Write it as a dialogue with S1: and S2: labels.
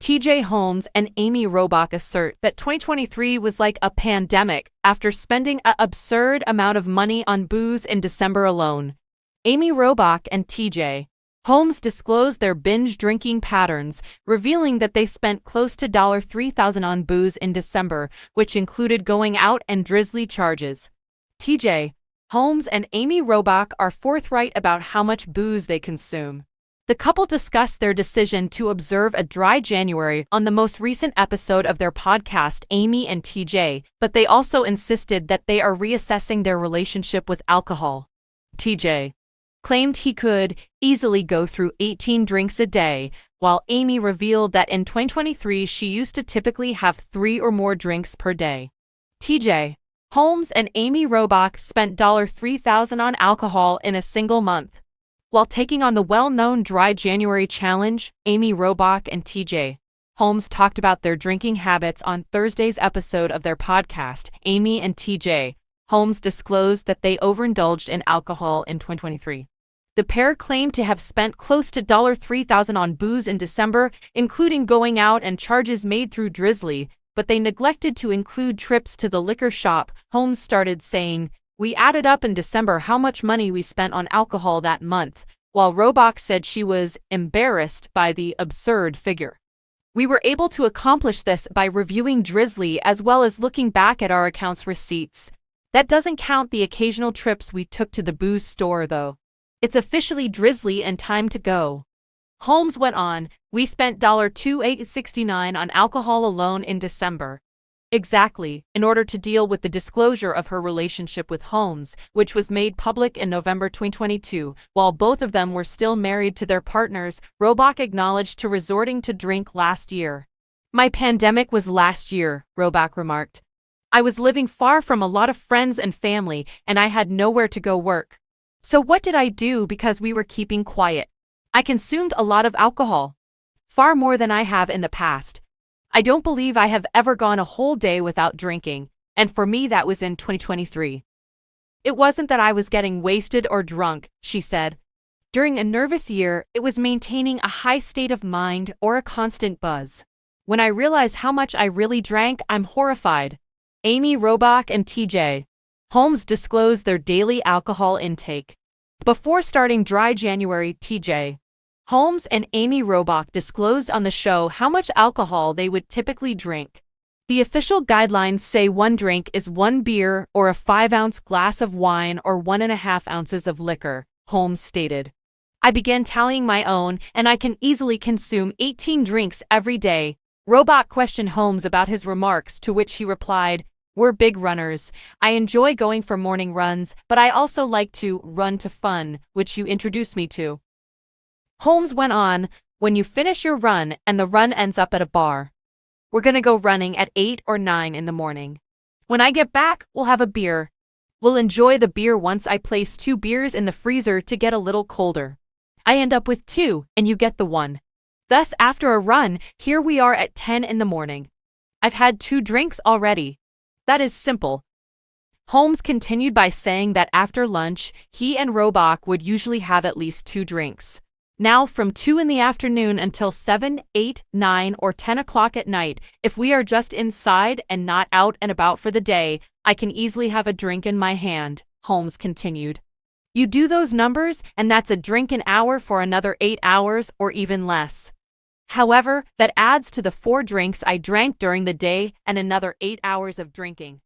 S1: TJ Holmes and Amy Robach assert that 2023 was like a pandemic after spending an absurd amount of money on booze in December alone. Amy Robach and TJ Holmes disclosed their binge drinking patterns, revealing that they spent close to $3,000 on booze in December, which included going out and drizzly charges. TJ Holmes and Amy Robach are forthright about how much booze they consume. The couple discussed their decision to observe a dry January on the most recent episode of their podcast, Amy and TJ, but they also insisted that they are reassessing their relationship with alcohol. TJ claimed he could easily go through 18 drinks a day, while Amy revealed that in 2023 she used to typically have 3 or more drinks per day. TJ Holmes and Amy Robach spent $3,000 on alcohol in a single month. While taking on the well-known Dry January challenge, Amy Robach and TJ Holmes talked about their drinking habits on Thursday's episode of their podcast. Amy and TJ Holmes disclosed that they overindulged in alcohol in 2023. The pair claimed to have spent close to $3,000 on booze in December, including going out and charges made through Drizzly, but they neglected to include trips to the liquor shop. Holmes started saying, "We added up in December how much money we spent on alcohol that month," while Robach said she was embarrassed by the absurd figure. "We were able to accomplish this by reviewing Drizzly as well as looking back at our accounts receipts. That doesn't count the occasional trips we took to the booze store though. It's officially Drizzly and time to go." Holmes went on, "We spent $2,869 on alcohol alone in December." Exactly, in order to deal with the disclosure of her relationship with Holmes, which was made public in November 2022, while both of them were still married to their partners. Robach acknowledged to resorting to drink last year. "My pandemic was last year," Robach remarked. "I was living far from a lot of friends and family, and I had nowhere to go work. So what did I do because we were keeping quiet? I consumed a lot of alcohol. Far more than I have in the past. I don't believe I have ever gone a whole day without drinking, and for me that was in 2023. It wasn't that I was getting wasted or drunk," she said. "During a nervous year, it was maintaining a high state of mind or a constant buzz. When I realize how much I really drank, I'm horrified." Amy Robach and TJ Holmes disclosed their daily alcohol intake. Before starting Dry January, TJ Holmes and Amy Robach disclosed on the show how much alcohol they would typically drink. "The official guidelines say 1 drink is 1 beer or a 5-ounce glass of wine or 1.5 ounces of liquor," Holmes stated. "I began tallying my own, and I can easily consume 18 drinks every day." Robach questioned Holmes about his remarks, to which he replied, "We're big runners. I enjoy going for morning runs, but I also like to run to fun, which you introduced me to." Holmes went on, "When you finish your run and the run ends up at a bar, we're gonna go running at 8 or 9 in the morning. When I get back, we'll have a beer. We'll enjoy the beer once I place 2 beers in the freezer to get a little colder. I end up with 2 and you get the 1. Thus, after a run, here we are at 10 in the morning. I've had 2 drinks already. That is simple." Holmes continued by saying that after lunch, he and Robach would usually have at least 2 drinks. "Now from 2 in the afternoon until 7, 8, 9, or 10 o'clock at night, if we are just inside and not out and about for the day, I can easily have a drink in my hand," Holmes continued. "You do those numbers, and that's a drink an hour for another 8 hours or even less. However, that adds to the 4 drinks I drank during the day and another 8 hours of drinking."